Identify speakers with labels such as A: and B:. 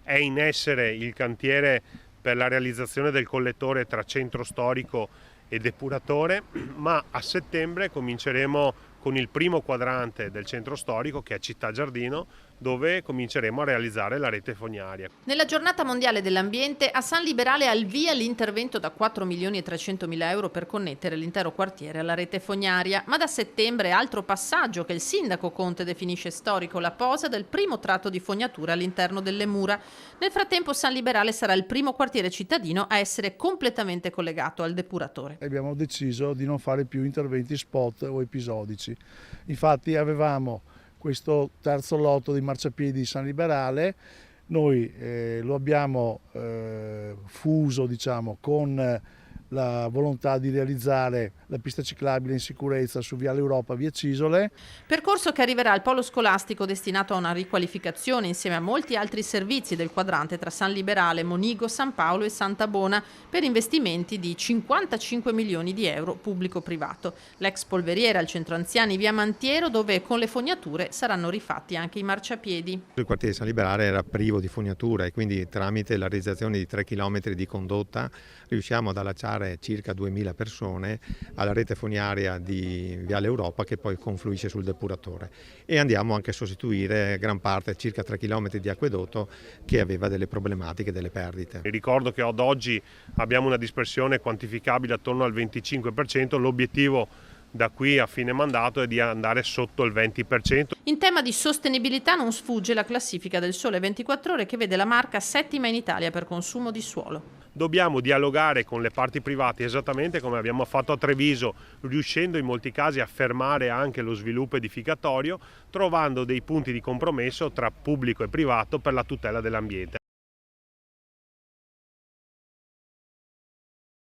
A: È in essere il cantiere per la realizzazione del collettore tra centro storico e depuratore, ma a settembre cominceremo con il primo quadrante del centro storico, che è Città Giardino, dove cominceremo a realizzare la rete fognaria.
B: Nella giornata mondiale dell'ambiente a San Liberale al via l'intervento da 4.300.000 euro per connettere l'intero quartiere alla rete fognaria, ma da settembre altro passaggio che il sindaco Conte definisce storico, la posa del primo tratto di fognatura all'interno delle mura. Nel frattempo San Liberale sarà il primo quartiere cittadino a essere completamente collegato al depuratore.
C: Abbiamo deciso di non fare più interventi spot o episodici. Infatti avevamo questo terzo lotto di marciapiedi di San Liberale, noi lo abbiamo fuso, diciamo, con la volontà di realizzare la pista ciclabile in sicurezza su Viale Europa, via Cisole.
B: Percorso che arriverà al polo scolastico destinato a una riqualificazione insieme a molti altri servizi del quadrante tra San Liberale, Monigo, San Paolo e Santa Bona per investimenti di 55 milioni di euro pubblico-privato. L'ex polveriera al centro anziani via Mantiero, dove con le fognature saranno rifatti anche i marciapiedi.
D: Il quartiere di San Liberale era privo di fognatura e quindi tramite la realizzazione di 3 km di condotta riusciamo ad allacciare circa 2000 persone alla rete fognaria di Viale Europa, che poi confluisce sul depuratore, e andiamo anche a sostituire gran parte, circa 3 km di acquedotto che aveva delle problematiche, delle perdite.
A: Ricordo che ad oggi abbiamo una dispersione quantificabile attorno al 25%, l'obiettivo da qui a fine mandato è di andare sotto il 20%.
B: In tema di sostenibilità non sfugge la classifica del Sole 24 Ore che vede la Marca settima in Italia per consumo di suolo.
A: Dobbiamo dialogare con le parti private esattamente come abbiamo fatto a Treviso, riuscendo in molti casi a fermare anche lo sviluppo edificatorio, trovando dei punti di compromesso tra pubblico e privato per la tutela dell'ambiente.